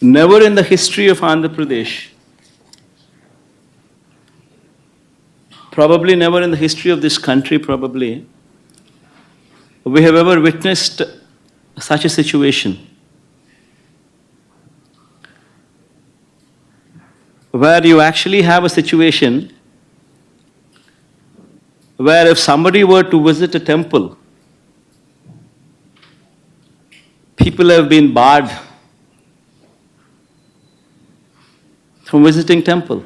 never in the history of Andhra Pradesh, probably never in the history of this country, probably, we have ever witnessed such a situation where you actually have a situation where if somebody were to visit a temple, people have been barred from visiting temple.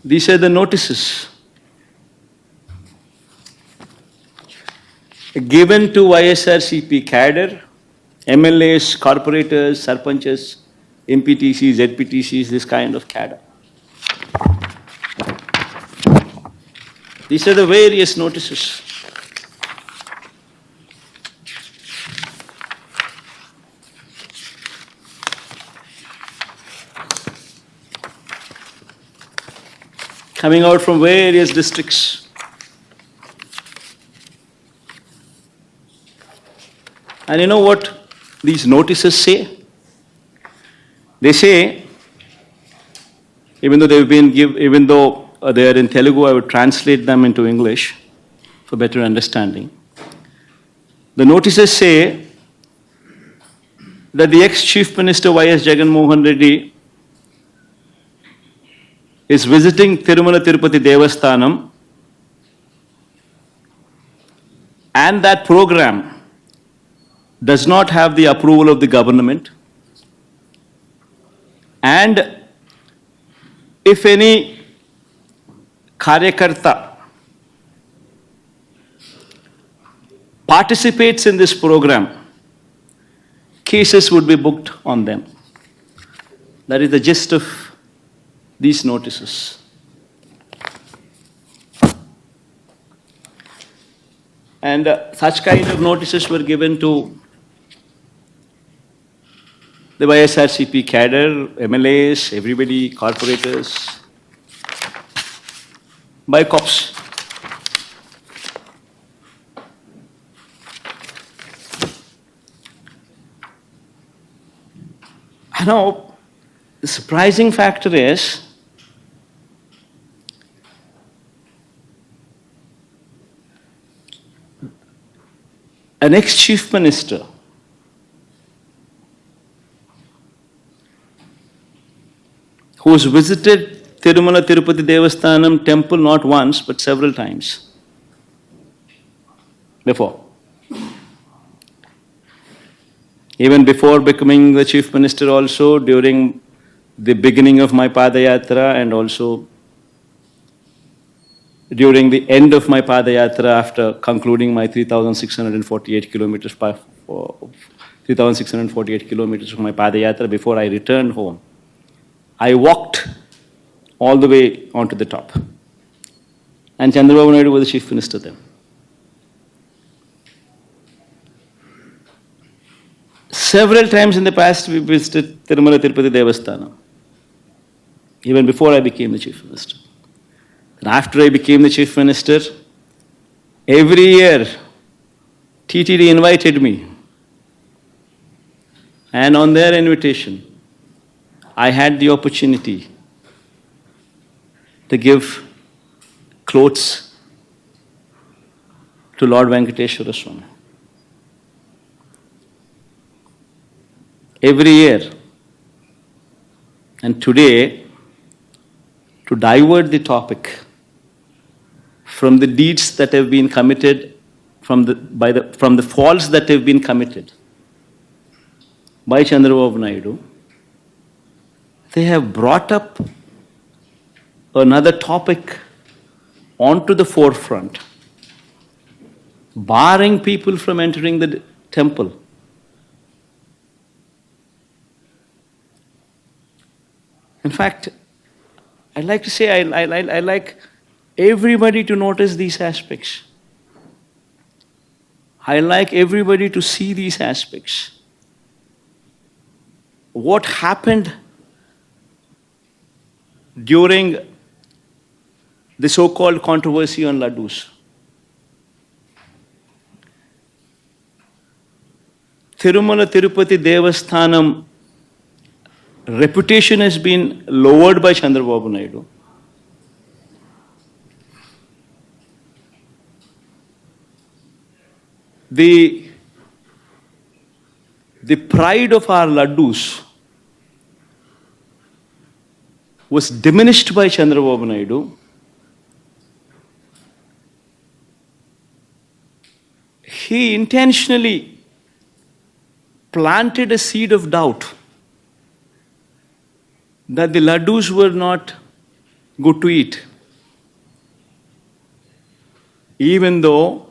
These are the notices given to YSRCP cadre, MLAs, corporators, sarpanches, MPTCs, ZPTCs, this kind of cadre. These are the various notices. Coming out from various districts. And you know what these notices say? They say, even though they've been even though they are in Telugu, I would translate them into English for better understanding. The notices say that the ex-Chief Minister Y.S. Jagan Reddy is visiting Tirumala Tirupati Devasthanam, and that program does not have the approval of the government, and if any Karyakarta participates in this program, cases would be booked on them. That is the gist of these notices. And such kind of notices were given to the YSRCP cadre, MLAs, everybody, corporators, by cops. I know the surprising factor is an ex-chief minister who has visited Tirumala Tirupati Devasthanam temple not once but several times before. Even before becoming the chief minister also, during the beginning of my Padayatra and also during the end of my Padayatra after concluding my 3,648 kilometers of my Padayatra before I returned home, I walked all the way onto the top. And Chandrababu Naidu was the chief minister then. Several times in the past we visited Tirumala Tirupati Devasthanam, even before I became the chief minister. And after I became the chief minister, every year TTD invited me. And on their invitation, I had the opportunity to give clothes to Lord Venkateshwara Swami. Every year. And today, to divert the topic from the deeds that have been committed, from the faults that have been committed by Chandrababu Naidu, they have brought up another topic onto the forefront, barring people from entering the temple. In fact, I'd like to say I like everybody to notice these aspects. I like everybody to see these aspects. What happened during the so-called controversy on laddus? Tirumala Tirupati Devasthanam reputation has been lowered by Chandrababu Naidu. The pride of our laddus was diminished by Chandrababu Naidu. He intentionally planted a seed of doubt that the laddus were not good to eat, even though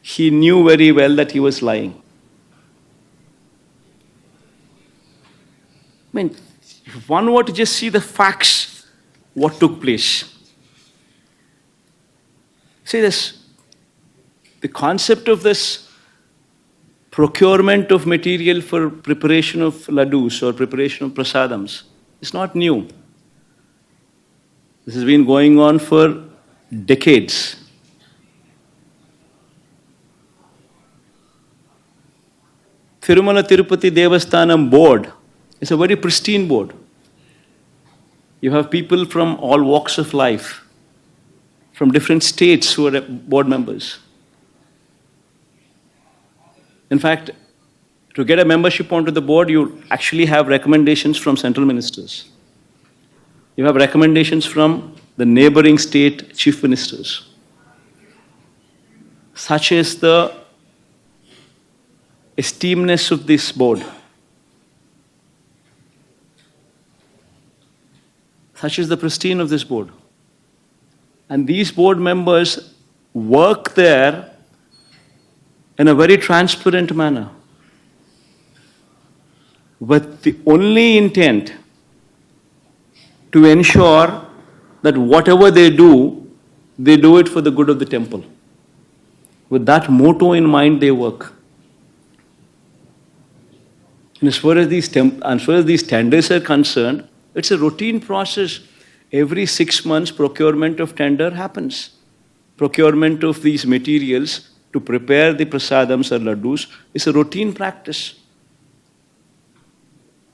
he knew very well that he was lying. I mean, if one were to just see the facts, what took place. See this, the concept of this procurement of material for preparation of laddus or preparation of prasadams is not new. This has been going on for decades. Tirumala Tirupati Devasthanam board is a very pristine board. You have people from all walks of life, from different states who are board members. In fact, to get a membership onto the board, you actually have recommendations from central ministers. You have recommendations from the neighboring state chief ministers. Such is the esteemness of this board. Such is the pristine of this board. And these board members work there in a very transparent manner, with the only intent to ensure that whatever they do it for the good of the temple. With that motto in mind, they work. And as far as these tenders are concerned, it's a routine process. Every 6 months, procurement of tender happens. Procurement of these materials to prepare the prasadams or laddus is a routine practice.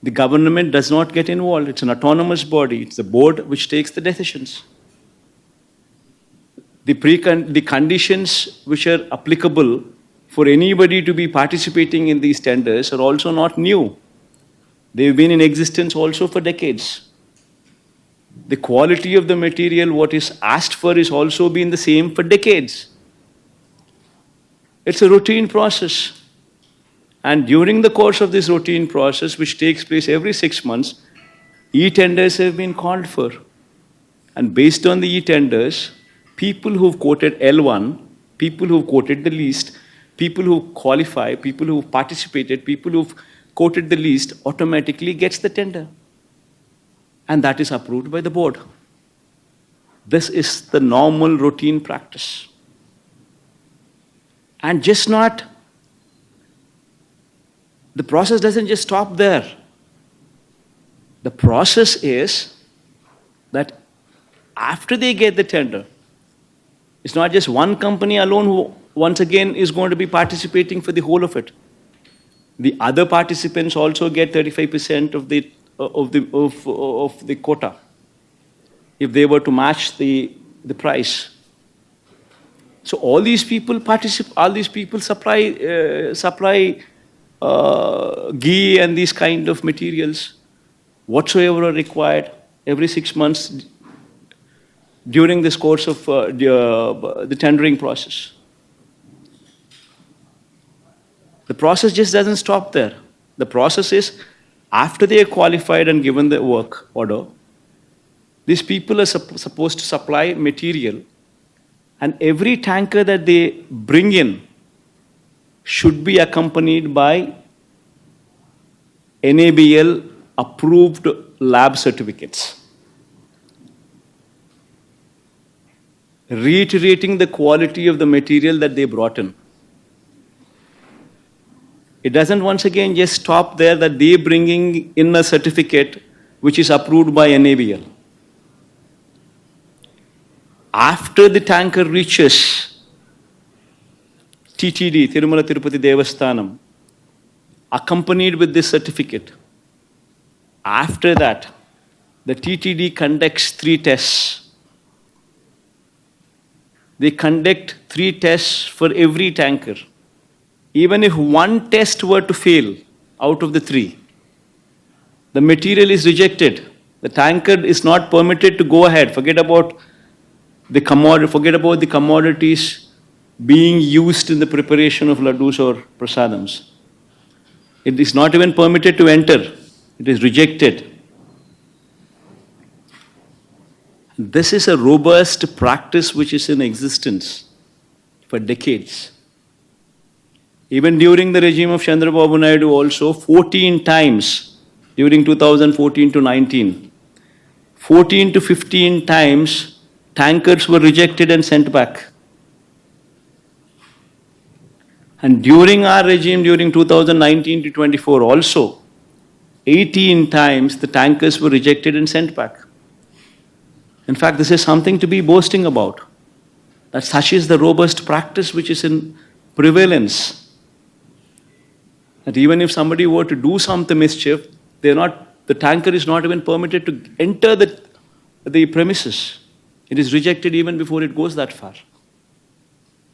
The government does not get involved. It's an autonomous body. It's the board which takes the decisions. The conditions which are applicable for anybody to be participating in these tenders are also not new. They've been in existence also for decades. The quality of the material, what is asked for, is also been the same for decades. It's a routine process. And during the course of this routine process, which takes place every 6 months, e-tenders have been called for. And based on the e-tenders, people who've quoted L1, people who've quoted the least, people who qualify, people who've participated, people who've quoted the least, automatically gets the tender. And that is approved by the board. This is the normal routine practice. And just not, the process doesn't just stop there. The process is that after they get the tender, it's not just one company alone who once again is going to be participating for the whole of it. The other participants also get 35% of the quota if they were to match the price. So all these people supply ghee and these kind of materials whatsoever are required every 6 months during this course of the tendering process. The process just doesn't stop there. The process is, after they are qualified and given the work order, these people are supposed to supply material, and every tanker that they bring in should be accompanied by NABL approved lab certificates, reiterating the quality of the material that they brought in. It doesn't once again just stop there that they bringing in a certificate which is approved by NABL. After the tanker reaches TTD, Tirumala Tirupati Devasthanam, accompanied with this certificate. After that, the TTD conducts 3 tests. They conduct 3 tests for every tanker. Even if one test were to fail out of the 3, the material is rejected. The tanker is not permitted to go ahead. Forget about the commodities being used in the preparation of laddus or prasadams. It is not even permitted to enter. It is rejected. This is a robust practice which is in existence for decades. Even during the regime of Chandrababu Naidu also, 14 times during 2014 to 19, 14 to 15 times tankers were rejected and sent back. And during our regime, during 2019 to 24 also, 18 times the tankers were rejected and sent back. In fact, this is something to be boasting about. That such is the robust practice which is in prevalence. That even if somebody were to do some mischief, the tanker is not even permitted to enter the premises. It is rejected even before it goes that far.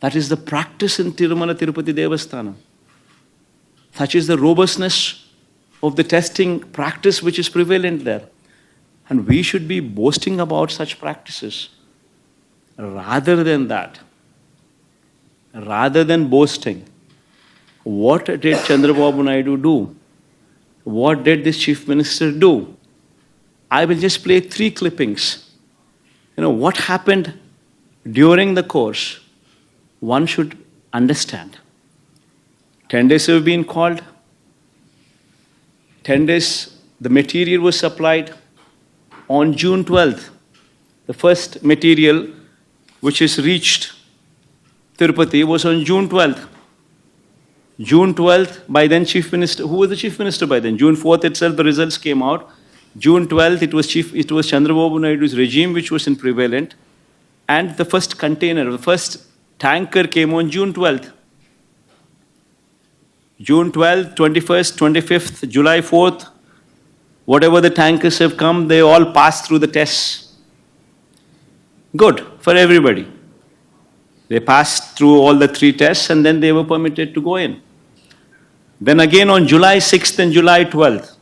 That is the practice in Tirumala Tirupati Devasthanam. Such is the robustness of the testing practice which is prevalent there. And we should be boasting about such practices. Rather than that, rather than boasting, what did Chandrababu Naidu do? What did this Chief Minister do? I will just play 3 clippings. What happened during the course, one should understand. 10 days have been called. 10 days, the material was supplied. On June 12th, the first material which is reached Tirupati was on June 12th. June 12th, by then Chief Minister, who was the Chief Minister by then? June 4th itself, the results came out. June 12th, it was Chandrababu Naidu's regime which was in prevalent. And the first container, the first tanker came on June 12th. June 12th, 21st, 25th, July 4th, whatever the tankers have come, they all passed through the tests. Good for everybody. They passed through all the 3 tests and then they were permitted to go in. Then again on July 6th and July 12th,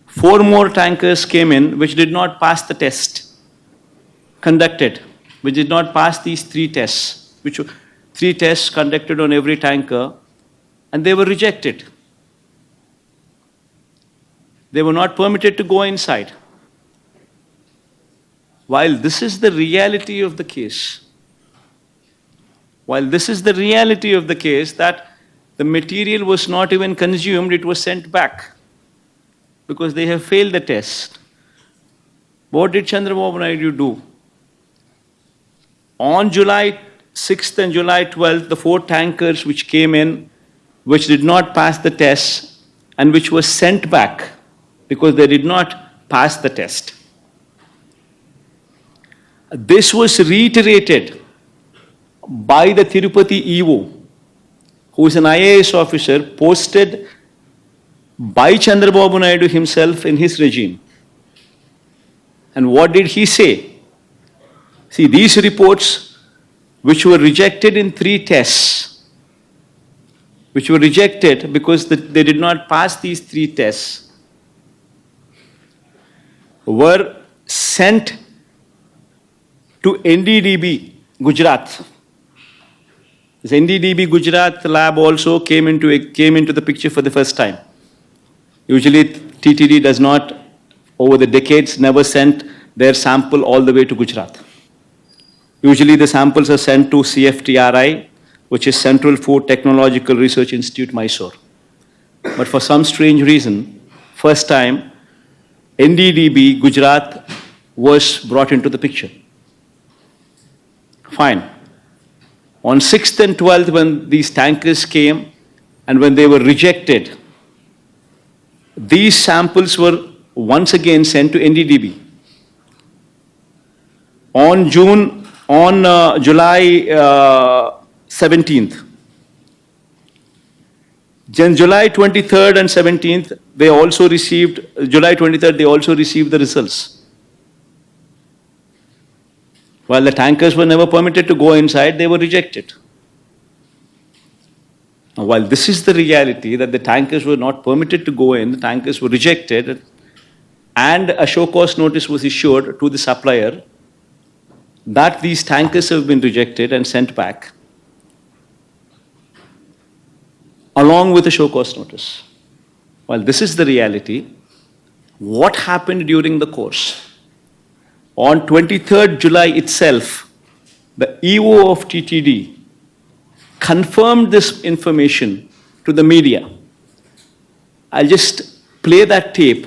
4 more tankers came in which did not pass the test conducted, which did not pass these 3 tests, which were 3 tests conducted on every tanker, and they were rejected. They were not permitted to go inside. While this is the reality of the case, that the material was not even consumed, it was sent back because they have failed the test. What did Chandrababu Naidu do? On July 6th and July 12th, the 4 tankers which came in, which did not pass the test and which were sent back because they did not pass the test. This was reiterated by the Tirupati EO, who is an IAS officer posted by Chandrababu Naidu himself in his regime. And what did he say? See, these reports which were rejected in 3 tests, which were rejected because they did not pass these 3 tests, were sent to NDDB, Gujarat. This NDDB Gujarat lab also came into the picture for the first time. Usually TTD does not, over the decades, never sent their sample all the way to Gujarat. Usually the samples are sent to CFTRI, which is Central Food Technological Research Institute, Mysore. But for some strange reason, first time, NDDB Gujarat was brought into the picture. Fine. On 6th and 12th, when these tankers came and when they were rejected, these samples were once again sent to NDDB. On July 17th, Then July 23rd and 17th, they also received, July 23rd, they also received the results. While the tankers were never permitted to go inside, they were rejected. Now, while this is the reality that the tankers were not permitted to go in, the tankers were rejected, and a show cause notice was issued to the supplier that these tankers have been rejected and sent back, along with a show cause notice. While this is the reality, what happened during the course? On 23rd July itself, the EO of TTD confirmed this information to the media. I'll just play that tape.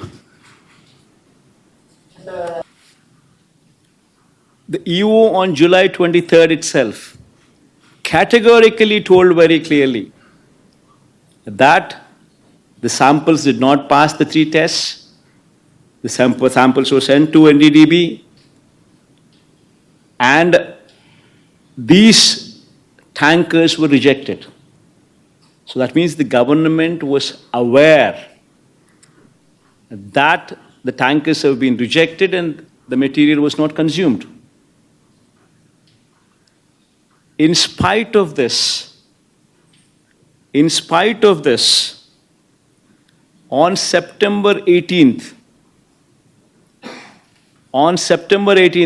The EO on July 23rd itself categorically told very clearly that the samples did not pass the 3 tests. The samples were sent to NDDB, and these tankers were rejected. So that means the government was aware that the tankers have been rejected and the material was not consumed. In spite of this, on September 18th,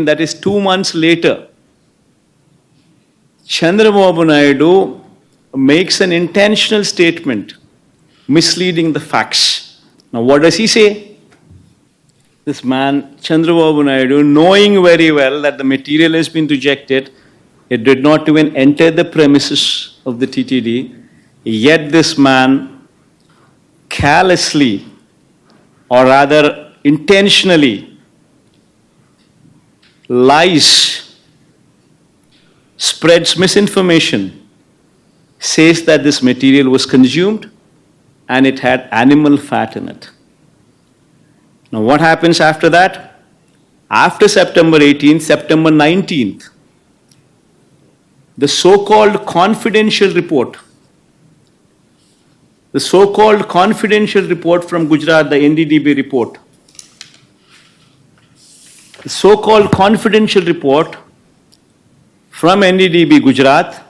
that is 2 months later, Chandrababu Naidu makes an intentional statement misleading the facts. Now, what does he say? This man, Chandrababu Naidu, knowing very well that the material has been rejected, it did not even enter the premises of the TTD, yet this man carelessly, or rather intentionally, lies, spreads misinformation, says that this material was consumed and it had animal fat in it. Now, what happens after that? After September 18th, September 19th, the so-called confidential report from Gujarat, the NDDB report, the so-called confidential report from NDDB Gujarat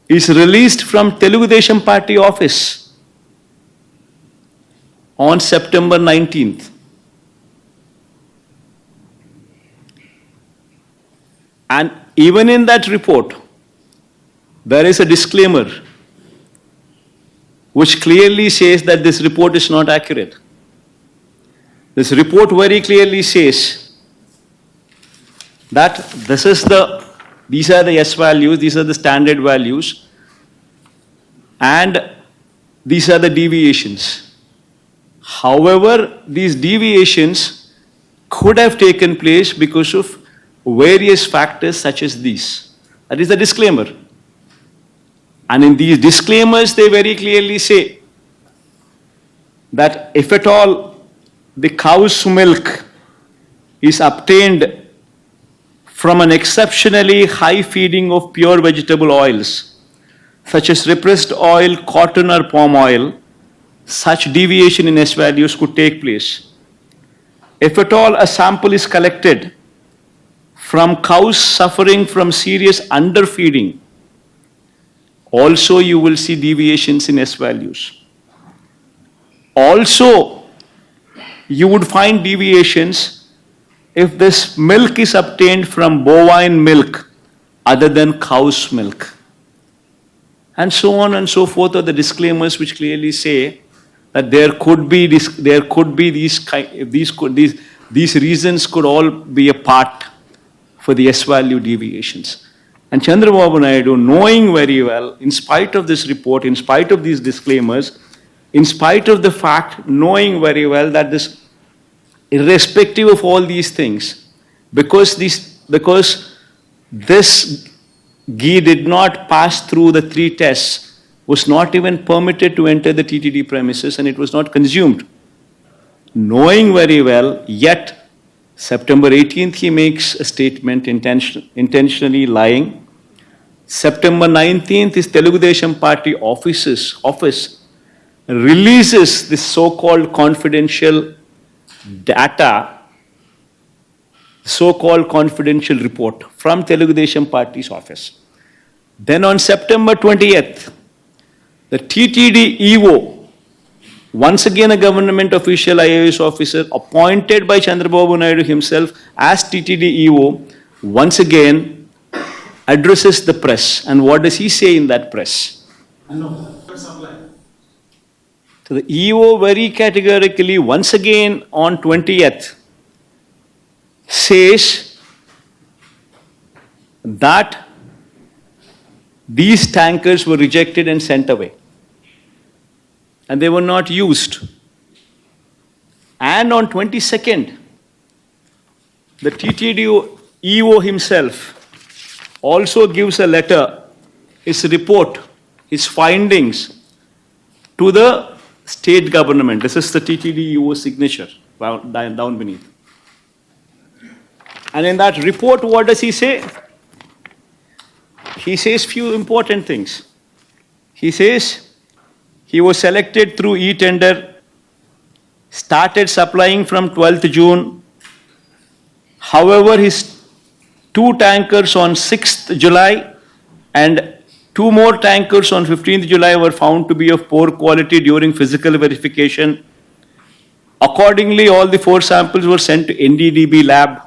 is released from Telugu Desam Party office on September 19th. And even in that report, there is a disclaimer which clearly says that this report is not accurate. This report very clearly says that these are the S values, these are the standard values, and these are the deviations. However, these deviations could have taken place because of various factors such as these. That is the disclaimer. And in these disclaimers, they very clearly say that if at all the cow's milk is obtained from an exceptionally high feeding of pure vegetable oils, such as repressed oil, cotton or palm oil, such deviation in S values could take place. If at all a sample is collected from cows suffering from serious underfeeding, also you will see deviations in S values. Also, you would find deviations if this milk is obtained from bovine milk other than cow's milk. And so on and so forth are the disclaimers which clearly say that these reasons could all be a part for the S value deviations. And Chandrababu Naidu, knowing very well, in spite of this report, in spite of these disclaimers, in spite of the fact, knowing very well that this, irrespective of all these things, because this ghee did not pass through the 3 tests, was not even permitted to enter the TTD premises, and it was not consumed. Knowing very well, yet September 18th he makes a statement intentionally lying, September 19th, his Telugu Desam Party office releases this so-called confidential data, so-called confidential report from Telugu Desam Party's office. Then on September 20th, the TTD EO, once again a government official IAS officer appointed by Chandrababu Naidu himself as TTD EO, once again addresses the press. And what does he say in that press? So the EO very categorically, once again on 20th, says that these tankers were rejected and sent away. And they were not used. And on 22nd, the TTD EO himself also gives a letter, his report, his findings to the state government. This is the TTD EO signature down beneath. And in that report, what does he say? He says few important things. He says he was selected through e-tender, started supplying from 12th June. However, his 2 tankers on 6th July and 2 more tankers on 15th July were found to be of poor quality during physical verification. Accordingly, all the 4 samples were sent to NDDB lab,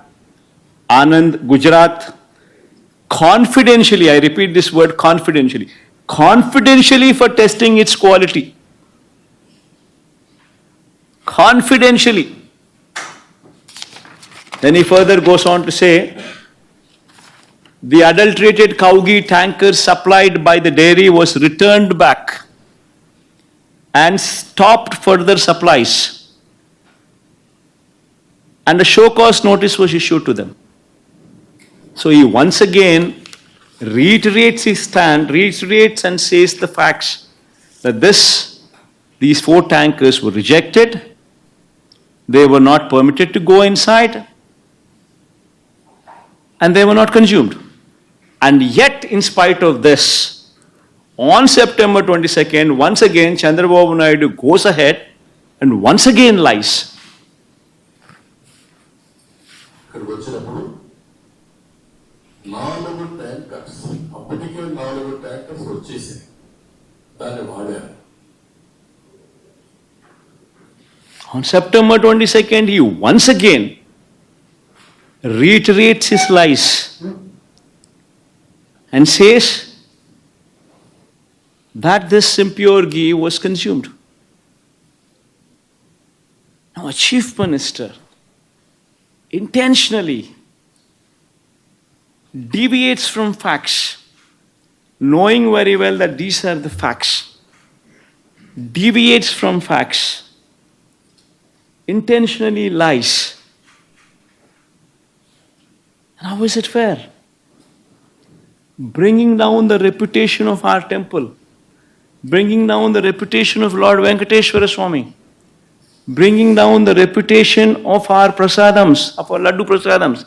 Anand, Gujarat, confidentially, I repeat this word confidentially for testing its quality. Confidentially. Then he further goes on to say, the adulterated cow ghee tanker supplied by the dairy was returned back and stopped further supplies. And a show cause notice was issued to them. So he once again reiterates his stand, reiterates and says the facts that these 4 tankers were rejected, they were not permitted to go inside, and they were not consumed. And yet, in spite of this, on September 22nd, once again, Chandrababu Naidu goes ahead and once again lies. On September 22nd, he once again reiterates his lies and says that this impure ghee was consumed. Now, a chief minister intentionally deviates from facts, knowing very well that these are the facts, deviates from facts, intentionally lies. And how is it fair? Bringing down the reputation of our temple, bringing down the reputation of Lord Venkateshwara Swami, bringing down the reputation of our prasadams, of our laddu prasadams.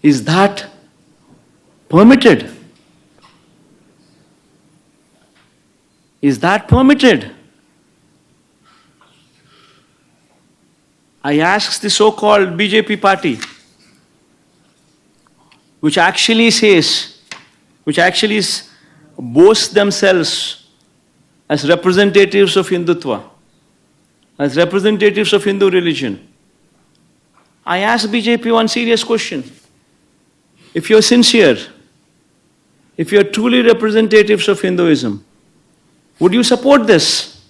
Is that permitted? Is that permitted? I ask the so-called BJP party, which actually boasts themselves as representatives of Hindutva, as representatives of Hindu religion. I ask BJP one serious question. If you're sincere, if you're truly representatives of Hinduism, would you support this?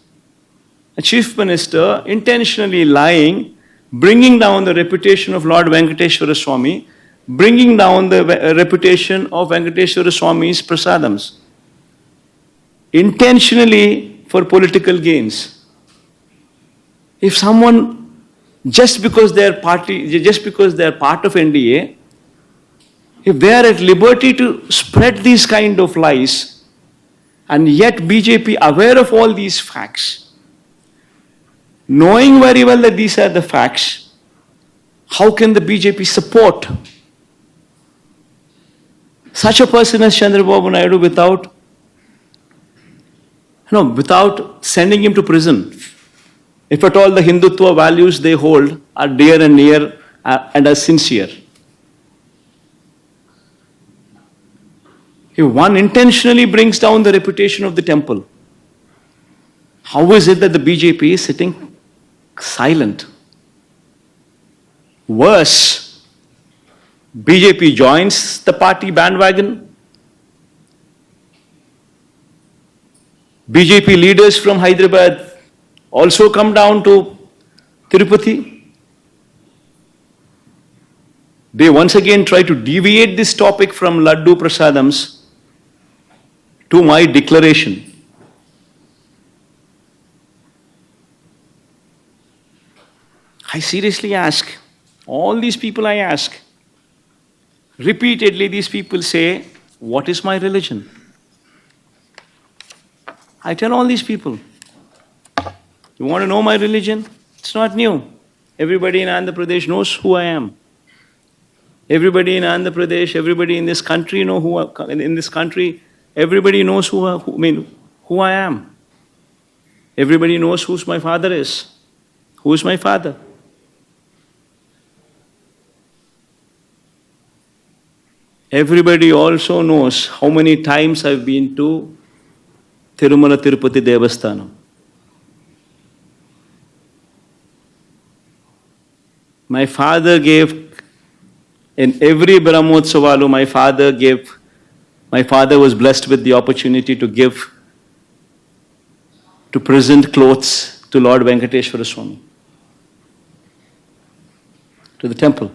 A chief minister intentionally lying, bringing down the reputation of Lord Venkateshwara Swami, bringing down the reputation of Venkateshwara Swami's prasadams, intentionally for political gains. If someone, just because they're part of NDA, if they are at liberty to spread these kind of lies, and yet BJP aware of all these facts, knowing very well that these are the facts, how can the BJP support Such a person as Chandrababu Naidu without sending him to prison. If at all the Hindutva values they hold are dear and near and are sincere. If one intentionally brings down the reputation of the temple, how is it that the BJP is sitting silent? Worse, BJP joins the party bandwagon. BJP leaders from Hyderabad also come down to Tirupati. They once again try to deviate this topic from Laddu Prasadams to my declaration. I seriously ask, all these people I ask, repeatedly these people say, what is my religion? I tell all these people, you want to know my religion? It's not new. Everybody in Andhra Pradesh knows who I am. Everybody in Andhra Pradesh, everybody in this country know everybody knows who I am. Everybody knows who my father is. Who is my father? Everybody also knows how many times I've been to Tirumala Tirupati Devasthanam. My father gave, in every Brahmotsavallu, my father was blessed with the opportunity to present clothes to Lord Venkateshwara Swami, to the temple.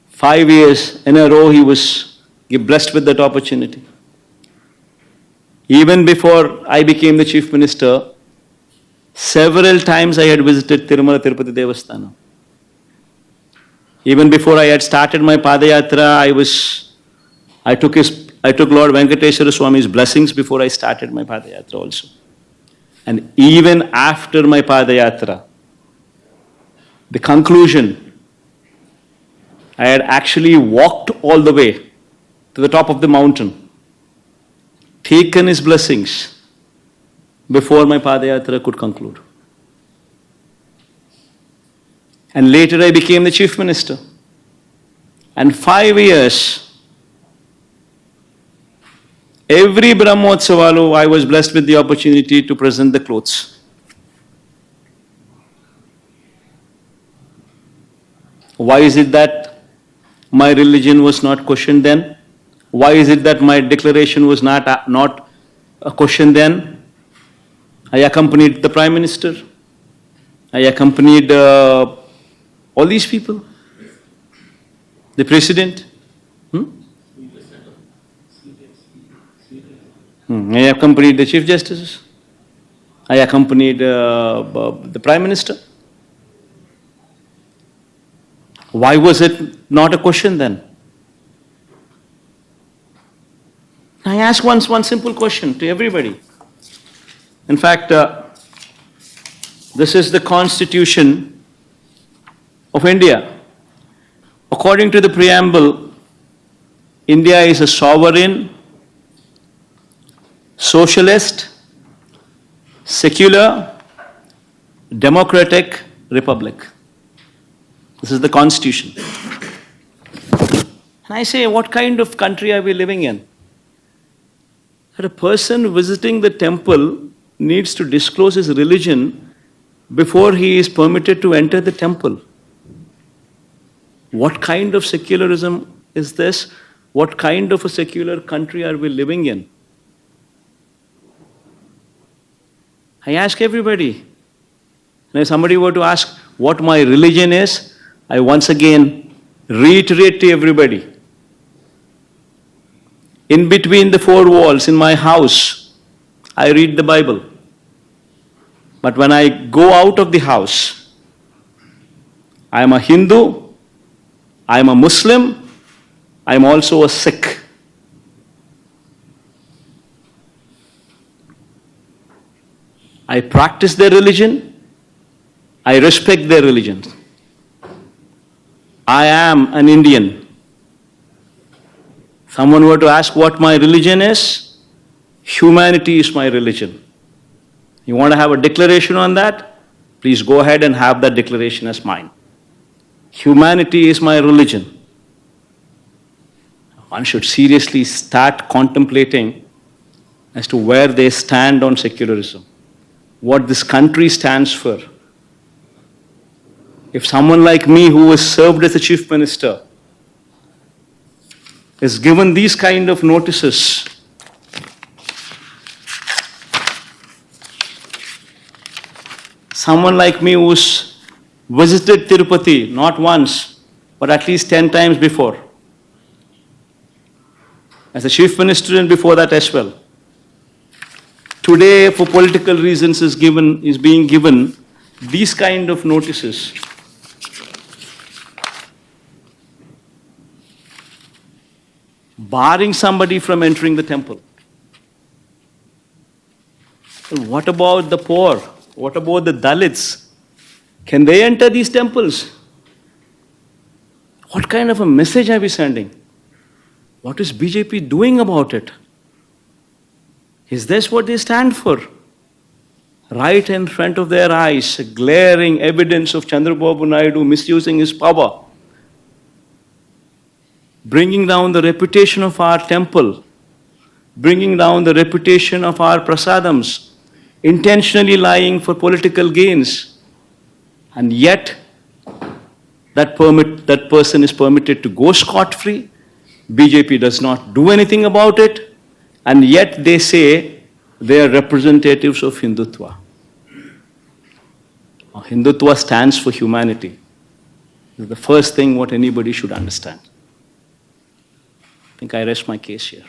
5 years in a row he was blessed with that opportunity. Even before I became the chief minister, several times I had visited Tirumala Tirupati Devasthanam. Even before I had started my Padayatra, I took Lord Venkateshwara Swami's blessings before I started my Padayatra also. And even after my Padayatra, the conclusion, I had actually walked all the way to the top of the mountain, taken his blessings before my Padayatra could conclude. And later I became the chief minister. And 5 years, every Brahmotsavallu I was blessed with the opportunity to present the clothes. Why is it that my religion was not questioned then? Why is it that my declaration was not a question then? I accompanied the Prime Minister. I accompanied all these people. The President. I accompanied the Chief Justices. I accompanied the Prime Minister. Why was it not a question then? I ask one simple question to everybody. In fact, this is the Constitution of India. According to the preamble, India is a sovereign, socialist, secular, democratic republic. This is the Constitution. And I say, what kind of country are we living in? That a person visiting the temple needs to disclose his religion before he is permitted to enter the temple. What kind of secularism is this? What kind of a secular country are we living in? I ask everybody. And if somebody were to ask what my religion is, I once again reiterate to everybody. In between the four walls in my house, I read the Bible. But when I go out of the house, I am a Hindu, I am a Muslim, I am also a Sikh. I practice their religion, I respect their religion. I am an Indian. Someone were to ask what my religion is, humanity is my religion. You want to have a declaration on that? Please go ahead and have that declaration as mine. Humanity is my religion. One should seriously start contemplating as to where they stand on secularism, what this country stands for. If someone like me, who was served as a chief minister, is given these kind of notices, someone like me who's visited Tirupati not once, but at least 10 times before, as a chief minister and before that as well, today for political reasons is being given these kind of notices. Barring somebody from entering the temple. Well, what about the poor? What about the Dalits? Can they enter these temples? What kind of a message are we sending? What is BJP doing about it? Is this what they stand for? Right in front of their eyes, glaring evidence of Chandrababu Naidu misusing his power, bringing down the reputation of our temple, bringing down the reputation of our prasadams, intentionally lying for political gains, and yet that person is permitted to go scot-free. BJP does not do anything about it, and yet they say they are representatives of Hindutva. Hindutva stands for humanity. This is the first thing what anybody should understand. I think I rest my case here.